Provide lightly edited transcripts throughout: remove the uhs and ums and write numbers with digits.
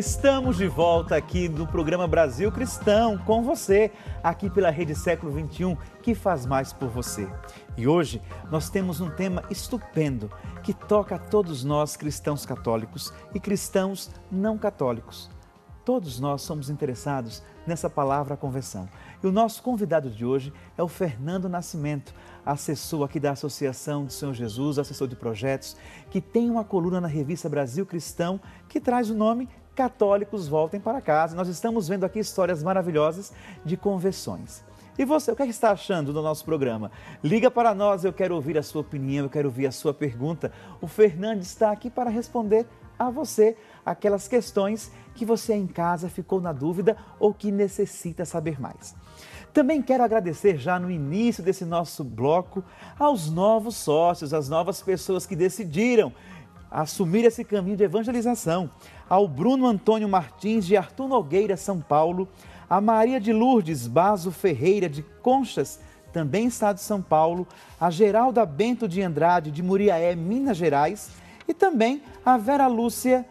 Estamos de volta aqui no programa Brasil Cristão, com você, aqui pela Rede Século XXI, que faz mais por você. E hoje nós temos um tema estupendo, que toca a todos nós cristãos católicos e cristãos não católicos. Todos nós somos interessados nessa palavra conversão. E o nosso convidado de hoje é o Fernando Nascimento, assessor aqui da Associação do Senhor Jesus, assessor de projetos, que tem uma coluna na revista Brasil Cristão, que traz o nome Católicos Voltem para Casa. Nós estamos vendo aqui histórias maravilhosas de conversões. E você, o que está achando do nosso programa? Liga para nós, eu quero ouvir a sua opinião, eu quero ouvir a sua pergunta. O Fernando está aqui para responder a você aquelas questões que você em casa ficou na dúvida ou que necessita saber mais. Também quero agradecer já no início desse nosso bloco aos novos sócios, às novas pessoas que decidiram assumir esse caminho de evangelização. Ao Bruno Antônio Martins de Arthur Nogueira, São Paulo, a Maria de Lourdes Bazo Ferreira de Conchas, também estado de São Paulo, a Geralda Bento de Andrade de Muriaé, Minas Gerais, e também a Vera Lúcia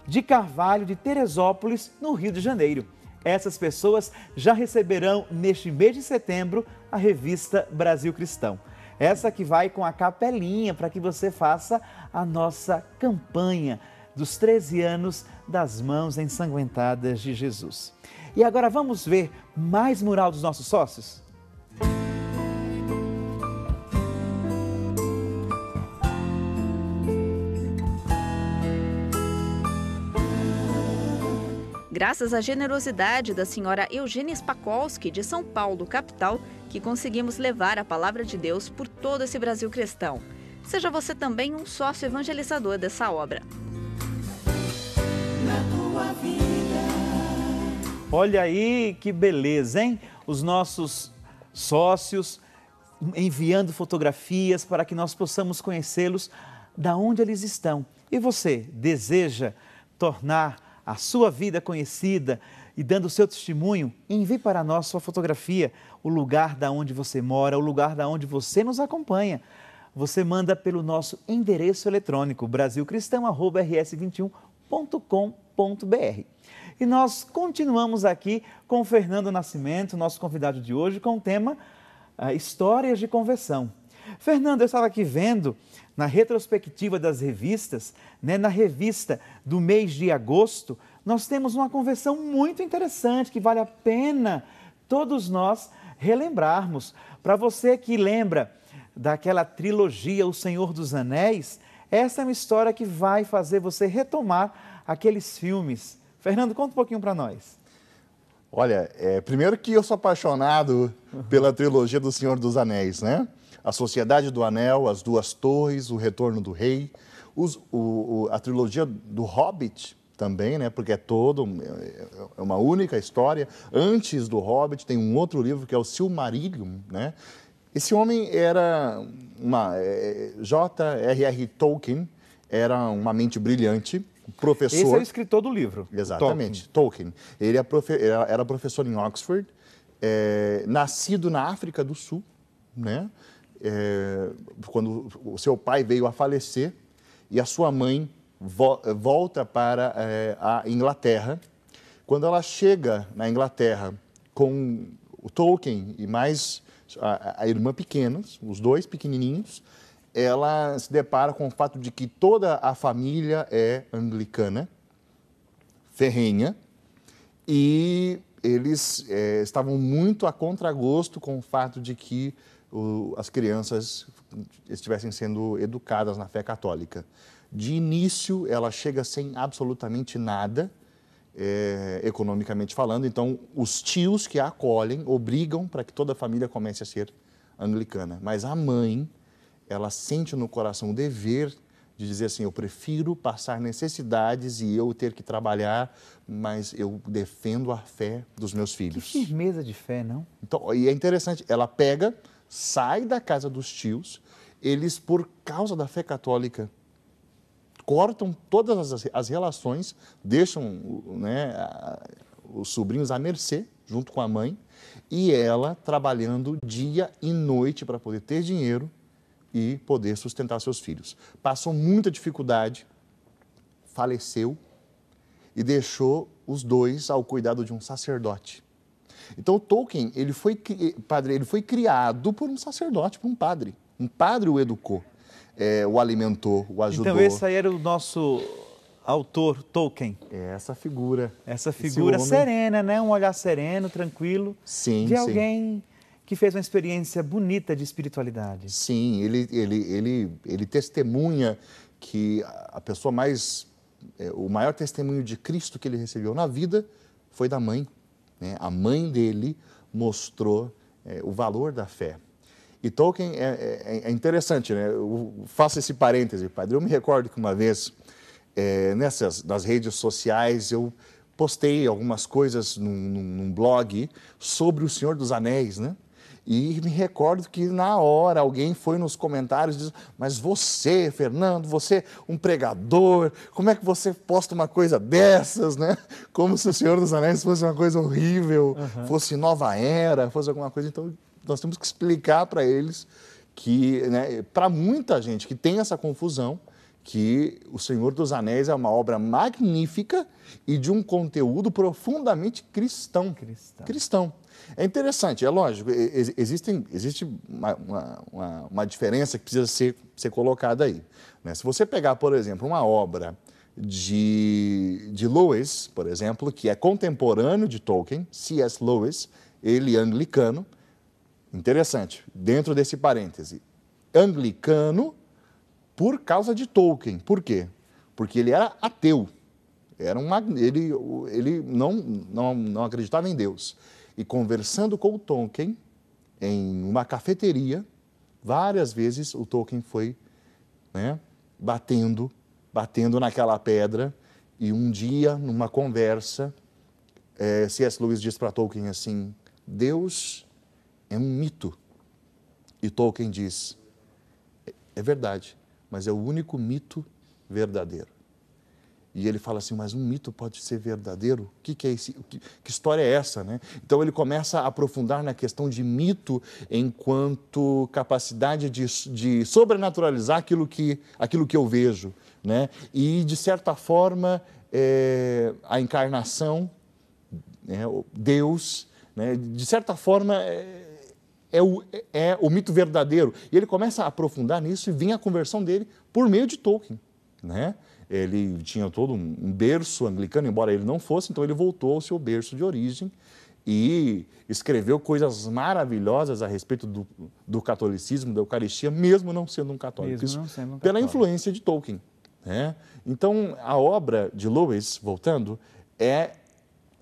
de Carvalho de Teresópolis, no Rio de Janeiro. Essas pessoas já receberão neste mês de setembro a revista Brasil Cristão. Essa que vai com a capelinha para que você faça a nossa campanha dos 13 anos das mãos ensanguentadas de Jesus. E agora vamos ver mais mural dos nossos sócios? Graças à generosidade da senhora Eugênia Spakolski, de São Paulo, capital, que conseguimos levar a palavra de Deus por todo esse Brasil cristão. Seja você também um sócio evangelizador dessa obra. Olha aí que beleza, hein? Os nossos sócios enviando fotografias para que nós possamos conhecê-los da onde eles estão. E você deseja tornar a sua vida conhecida e dando o seu testemunho? Envie para nós sua fotografia, o lugar da onde você mora, o lugar da onde você nos acompanha. Você manda pelo nosso endereço eletrônico brasilcristão@rs21.com.br. E nós continuamos aqui com o Fernando Nascimento, nosso convidado de hoje, com o tema Histórias de Conversão. Fernando, eu estava aqui vendo na retrospectiva das revistas, na revista do mês de agosto, nós temos uma conversão muito interessante que vale a pena todos nós relembrarmos. Para você que lembra daquela trilogia O Senhor dos Anéis, essa é uma história que vai fazer você retomar aqueles filmes. Fernando, conta um pouquinho para nós. Olha, primeiro que eu sou apaixonado pela trilogia do Senhor dos Anéis, né? A Sociedade do Anel, As Duas Torres, O Retorno do Rei, a trilogia do Hobbit também, né? Porque é uma única história. Antes do Hobbit tem um outro livro que é o Silmarillion, né? Esse homem era J.R.R. Tolkien, era uma mente brilhante, professor. Esse é o escritor do livro. Exatamente, Tolkien. Ele era professor em Oxford, nascido na África do Sul, né? Quando o seu pai veio a falecer e a sua mãe volta para a Inglaterra. Quando ela chega na Inglaterra com o Tolkien e mais a irmã pequenas, os dois pequenininhos, ela se depara com o fato de que toda a família é anglicana, ferrenha, e eles estavam muito a contragosto com o fato de que as crianças estivessem sendo educadas na fé católica. De início, ela chega sem absolutamente nada, economicamente falando. Então, os tios que a acolhem obrigam para que toda a família comece a ser anglicana. Mas a mãe, ela sente no coração o dever de dizer assim, eu prefiro passar necessidades e eu ter que trabalhar, mas eu defendo a fé dos meus filhos. Que firmeza de fé, não? Então, e é interessante, ela sai da casa dos tios, eles, por causa da fé católica, cortam todas as relações, deixam os sobrinhos à mercê, junto com a mãe, e ela trabalhando dia e noite para poder ter dinheiro e poder sustentar seus filhos. Passou muita dificuldade, faleceu, e deixou os dois ao cuidado de um sacerdote. Então, Tolkien, ele foi criado por um sacerdote, por um padre. Um padre o educou, o alimentou, o ajudou. Então, esse aí era o nosso autor, Tolkien. Essa figura. Essa figura serena, né? Um olhar sereno, tranquilo. Sim, de alguém que fez uma experiência bonita de espiritualidade. Sim, ele testemunha que a pessoa o maior testemunho de Cristo que ele recebeu na vida foi da mãe, né? A mãe dele mostrou o valor da fé. E Tolkien é interessante, né? Eu faço esse parêntese, padre. Eu me recordo que uma vez, nas redes sociais, eu postei algumas coisas num blog sobre o Senhor dos Anéis, né? E me recordo que na hora alguém foi nos comentários e disse: mas você, Fernando, você um pregador, como é que você posta uma coisa dessas, né? Como se o Senhor dos Anéis fosse uma coisa horrível, fosse nova era, fosse alguma coisa. Então, nós temos que explicar para eles que, né, para muita gente que tem essa confusão, que o Senhor dos Anéis é uma obra magnífica e de um conteúdo profundamente cristão. É interessante, é lógico, existe uma diferença que precisa ser colocada aí, né? Se você pegar, por exemplo, uma obra de Lewis, por exemplo, que é contemporâneo de Tolkien, C.S. Lewis, ele anglicano, interessante, dentro desse parêntese, anglicano por causa de Tolkien. Por quê? Porque ele era ateu, ele não acreditava em Deus. E conversando com o Tolkien em uma cafeteria, várias vezes o Tolkien foi, né, batendo naquela pedra, e um dia, numa conversa, C.S. Lewis diz para Tolkien assim: Deus é um mito. E Tolkien diz: é verdade, mas é o único mito verdadeiro. E ele fala assim: mas um mito pode ser verdadeiro? O que é esse? Que história é essa, né? Então ele começa a aprofundar na questão de mito enquanto capacidade de sobrenaturalizar aquilo que eu vejo, né? E, de certa forma, a encarnação, né? Deus, né? De certa forma, é o mito verdadeiro. E ele começa a aprofundar nisso e vem a conversão dele por meio de Tolkien, né? Ele tinha todo um berço anglicano, embora ele não fosse, então ele voltou ao seu berço de origem e escreveu coisas maravilhosas a respeito do catolicismo, da Eucaristia, mesmo não sendo um católico. Pela influência de Tolkien, né? Então, a obra de Lewis, voltando, é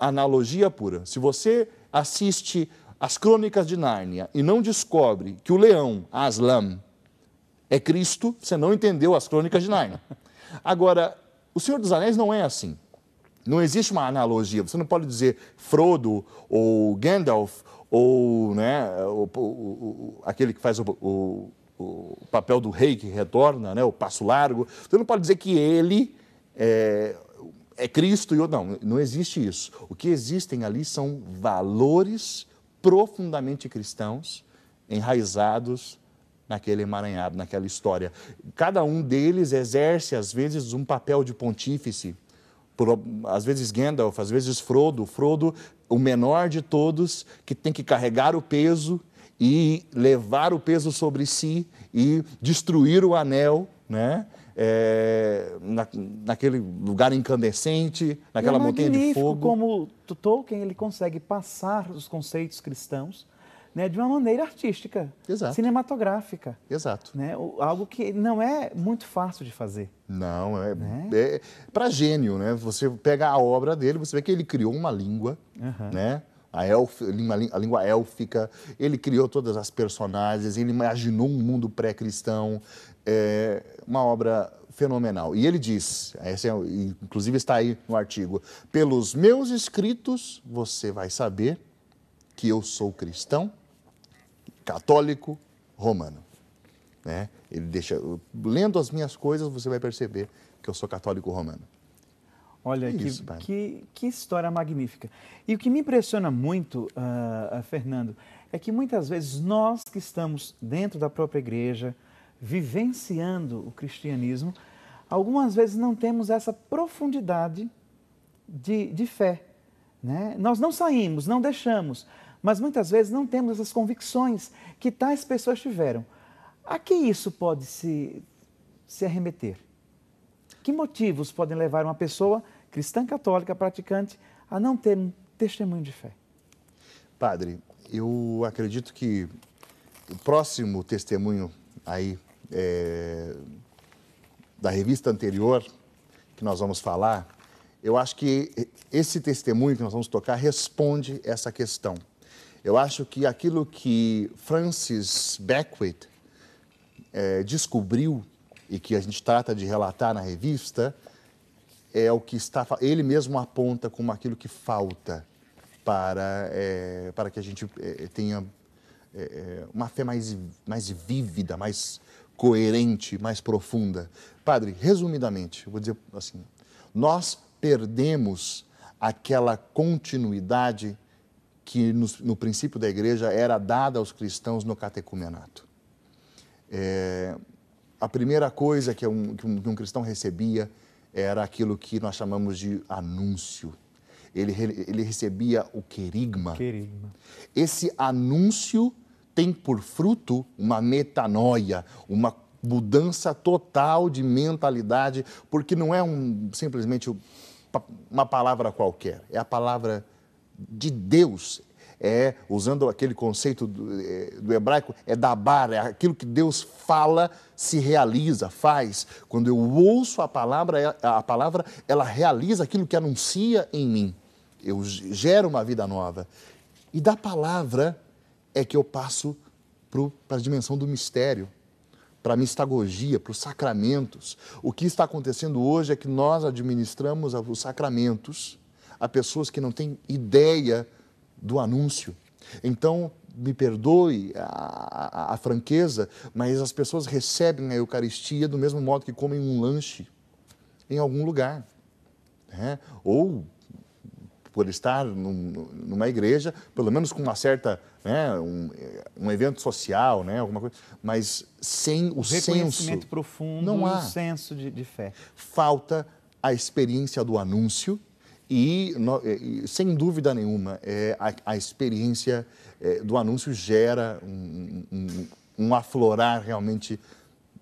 analogia pura. Se você assiste as Crônicas de Nárnia e não descobre que o leão, Aslan, é Cristo, você não entendeu as Crônicas de Nárnia. Agora, o Senhor dos Anéis não é assim. Não existe uma analogia. Você não pode dizer Frodo ou Gandalf ou, né, aquele que faz o papel do rei que retorna, né, o Passo Largo. Você não pode dizer que ele é Cristo e outro. Não existe isso. O que existem ali são valores profundamente cristãos, enraizados naquele emaranhado, naquela história. Cada um deles exerce, às vezes, um papel de pontífice. Às vezes Gandalf, às vezes Frodo. Frodo, o menor de todos, que tem que carregar o peso e levar o peso sobre si e destruir o anel, né? Naquele lugar incandescente, naquela montanha de fogo. Como Tolkien ele consegue passar os conceitos cristãos, né, de uma maneira artística, cinematográfica. Exato. Né, algo que não é muito fácil de fazer. Não, para gênio, né? Você pega a obra dele, você vê que ele criou uma língua, né? A língua élfica, ele criou todas as personagens, ele imaginou um mundo pré-cristão, uma obra fenomenal. E ele diz, inclusive está aí no artigo: pelos meus escritos você vai saber que eu sou cristão, católico, romano. Né? Ele deixa, lendo as minhas coisas, você vai perceber que eu sou católico romano. Olha, que história magnífica. E o que me impressiona muito, Fernando, é que muitas vezes nós que estamos dentro da própria igreja, vivenciando o cristianismo, algumas vezes não temos essa profundidade de fé. Né? Nós não saímos, não deixamos, mas muitas vezes não temos as convicções que tais pessoas tiveram. A que isso pode se arremeter? Que motivos podem levar uma pessoa cristã católica praticante a não ter um testemunho de fé? Padre, eu acredito que o próximo testemunho aí da revista anterior que nós vamos falar, eu acho que esse testemunho que nós vamos tocar responde essa questão. Eu acho que aquilo que Francis Beckwith descobriu e que a gente trata de relatar na revista é o que ele mesmo aponta como aquilo que falta para que a gente tenha uma fé mais vívida, mais coerente, mais profunda. Padre, resumidamente, eu vou dizer assim, nós perdemos aquela continuidade que no princípio da igreja era dada aos cristãos no catecumenato. A primeira coisa que um cristão recebia era aquilo que nós chamamos de anúncio. Ele recebia o querigma. Esse anúncio tem por fruto uma metanoia, uma mudança total de mentalidade, porque não é simplesmente uma palavra qualquer, é a palavra de Deus. Usando aquele conceito do hebraico, dabar, é aquilo que Deus fala, se realiza, faz. Quando eu ouço a palavra ela realiza aquilo que anuncia em mim. Eu gero uma vida nova. E da palavra é que eu passo para a dimensão do mistério, para a mistagogia, para os sacramentos. O que está acontecendo hoje é que nós administramos os sacramentos a pessoas que não têm ideia do anúncio. Então, me perdoe a franqueza, mas as pessoas recebem a Eucaristia do mesmo modo que comem um lanche em algum lugar. Né? Ou por estar numa igreja, pelo menos com uma certa, né, um evento social, né, alguma coisa, mas sem o reconhecimento profundo, não há. O senso de fé. Falta a experiência do anúncio e sem dúvida nenhuma, a experiência do anúncio gera um aflorar realmente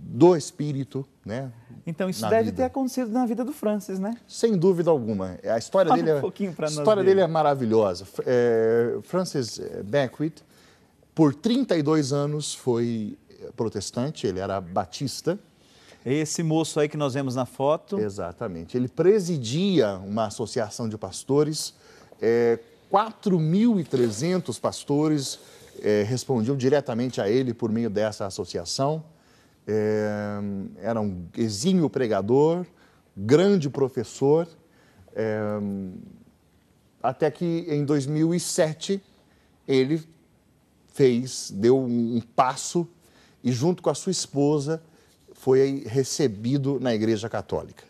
do espírito, né? Então isso deve ter acontecido na vida do Francis, né? Sem dúvida alguma. A história dele é maravilhosa. Francis Beckwith, por 32 anos, foi protestante, ele era batista. Esse moço aí que nós vemos na foto. Exatamente. Ele presidia uma associação de pastores, 4.300 pastores respondiam diretamente a ele por meio dessa associação. Era um exímio pregador, grande professor, até que em 2007 ele deu um passo e junto com a sua esposa foi recebido na Igreja Católica.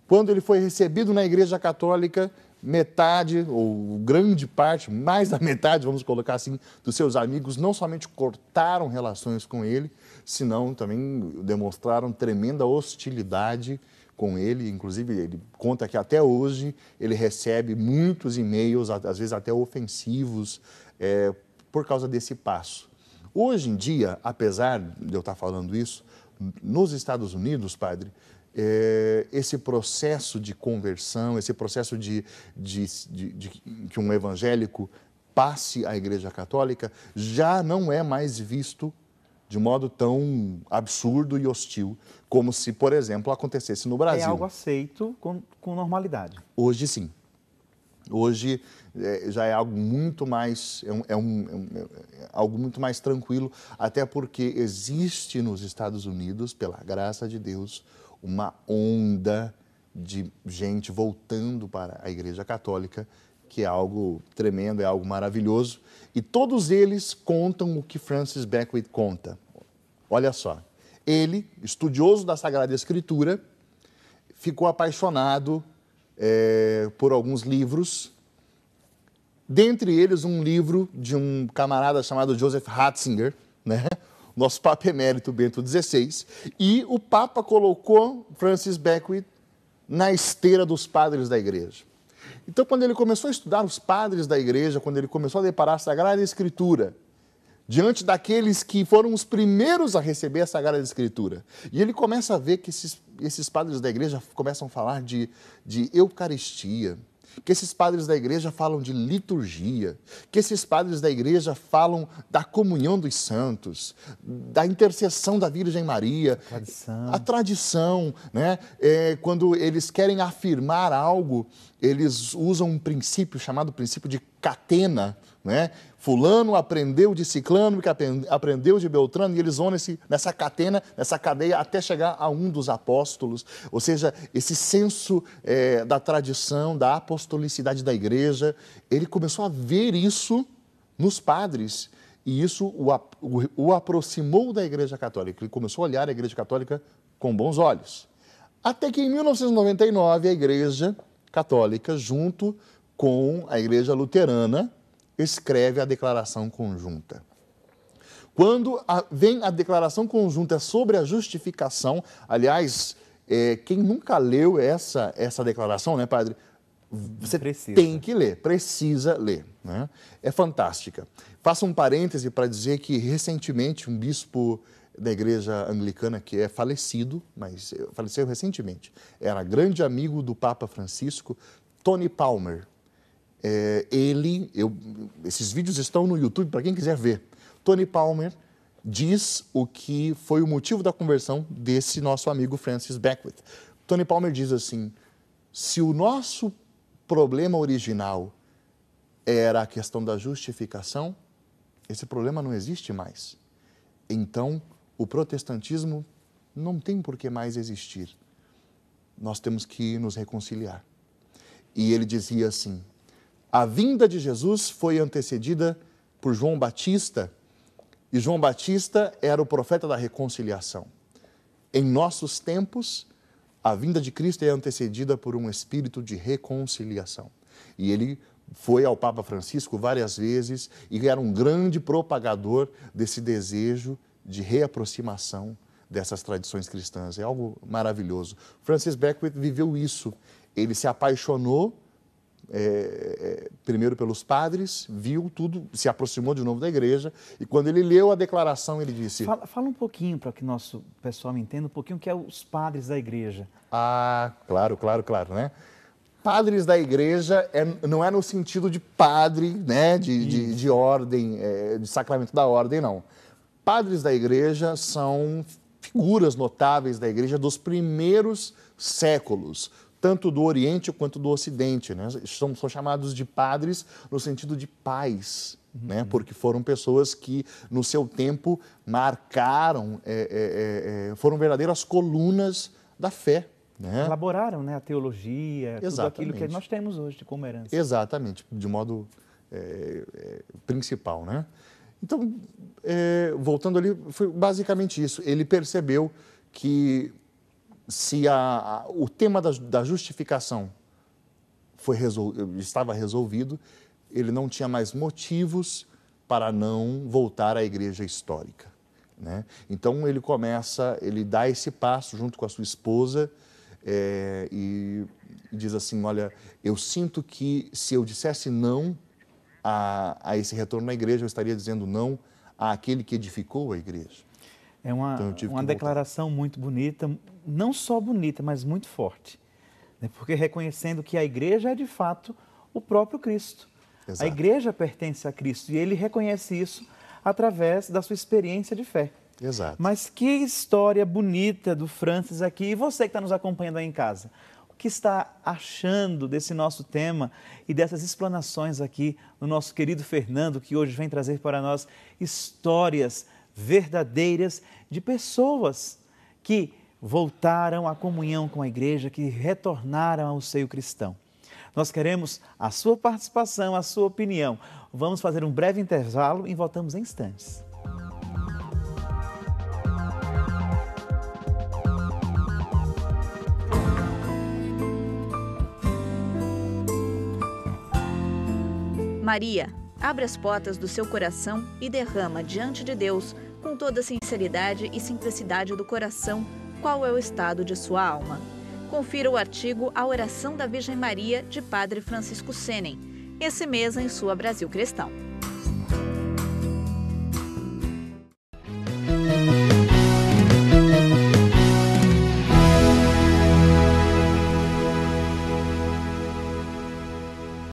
Quando ele foi recebido na Igreja Católica, metade, ou grande parte, mais da metade, vamos colocar assim, dos seus amigos não somente cortaram relações com ele, senão também demonstraram tremenda hostilidade com ele. Inclusive, ele conta que até hoje ele recebe muitos e-mails, às vezes até ofensivos, por causa desse passo. Hoje em dia, apesar de eu estar falando isso, nos Estados Unidos, padre, esse processo de conversão, esse processo de que um evangélico passe à Igreja Católica, já não é mais visto de modo tão absurdo e hostil, como se, por exemplo, acontecesse no Brasil. É algo aceito com normalidade. Hoje, sim. Hoje já é algo muito mais, algo muito mais tranquilo, até porque existe nos Estados Unidos, pela graça de Deus, uma onda de gente voltando para a Igreja Católica, que é algo tremendo, é algo maravilhoso. E todos eles contam o que Francis Beckwith conta. Olha só, ele, estudioso da Sagrada Escritura, ficou apaixonado por alguns livros, dentre eles um livro de um camarada chamado Joseph Ratzinger, né? Nosso Papa Emérito Bento XVI, e o Papa colocou Francis Beckwith na esteira dos padres da igreja. Então, quando ele começou a estudar os padres da igreja, quando ele começou a deparar a Sagrada Escritura, diante daqueles que foram os primeiros a receber a Sagrada Escritura, e ele começa a ver que esses padres da igreja começam a falar de Eucaristia, que esses padres da igreja falam de liturgia, que esses padres da igreja falam da comunhão dos santos, da intercessão da Virgem Maria, a tradição, né? Quando eles querem afirmar algo, eles usam um princípio chamado princípio de catena, né? Fulano aprendeu de Ciclano, que aprendeu de Beltrano, e eles vão nessa catena, nessa cadeia, até chegar a um dos apóstolos. Ou seja, esse senso da tradição, da apostolicidade da igreja, ele começou a ver isso nos padres, e isso o aproximou da Igreja Católica. Ele começou a olhar a Igreja Católica com bons olhos. Até que em 1999, a Igreja Católica, junto com a Igreja Luterana, escreve a declaração conjunta. Quando vem a declaração conjunta sobre a justificação, aliás, quem nunca leu essa declaração, né, padre? Você tem que ler, precisa ler, né? É fantástica. Faço um parêntese para dizer que, recentemente, um bispo da igreja anglicana, que é falecido, mas faleceu recentemente, era grande amigo do Papa Francisco, Tony Palmer. Esses vídeos estão no YouTube para quem quiser ver. Tony Palmer diz o que foi o motivo da conversão desse nosso amigo Francis Beckwith. Tony Palmer diz assim: se o nosso problema original era a questão da justificação, esse problema não existe mais. Então, o protestantismo não tem por que mais existir. Nós temos que nos reconciliar. E ele dizia assim: a vinda de Jesus foi antecedida por João Batista, e João Batista era o profeta da reconciliação. Em nossos tempos, a vinda de Cristo é antecedida por um espírito de reconciliação. E ele foi ao Papa Francisco várias vezes e era um grande propagador desse desejo de reaproximação dessas tradições cristãs. É algo maravilhoso. Francis Beckwith viveu isso. Ele se apaixonou primeiro pelos padres, viu tudo, se aproximou de novo da igreja, e quando ele leu a declaração, ele disse... Fala um pouquinho, para que nosso pessoal entenda, um pouquinho o que é os padres da igreja. Ah, claro, né? Padres da igreja não é no sentido de padre, né, de ordem, de sacramento da ordem, não. Padres da igreja são figuras notáveis da igreja dos primeiros séculos, tanto do Oriente quanto do Ocidente, né? São chamados de padres no sentido de pais, né? Porque foram pessoas que, no seu tempo, marcaram, foram verdadeiras colunas da fé, né? Elaboraram, né, a teologia, Exatamente. Tudo aquilo que nós temos hoje como herança. Exatamente, de modo principal, né? Então, voltando ali, foi basicamente isso. Ele percebeu que se o tema da justificação estava resolvido, ele não tinha mais motivos para não voltar à igreja histórica, né? Então, ele dá esse passo junto com a sua esposa e diz assim: olha, eu sinto que se eu dissesse não a esse retorno à igreja, eu estaria dizendo não àquele que edificou a igreja. É uma declaração muito bonita, não só bonita, mas muito forte, né? Porque reconhecendo que a igreja é de fato o próprio Cristo. Exato. A igreja pertence a Cristo e ele reconhece isso através da sua experiência de fé. Exato. Mas que história bonita do Francis aqui. E você que está nos acompanhando aí em casa, o que está achando desse nosso tema e dessas explanações aqui no nosso querido Fernando, que hoje vem trazer para nós histórias verdadeiras de pessoas que voltaram à comunhão com a igreja, que retornaram ao seio cristão. Nós queremos a sua participação, a sua opinião. Vamos fazer um breve intervalo e voltamos em instantes. Maria, abre as portas do seu coração e derrama diante de Deus, com toda a sinceridade e simplicidade do coração, qual é o estado de sua alma. confira o artigo A Oração da Virgem Maria, de Padre Francisco Senen, esse mês em sua Brasil Cristão.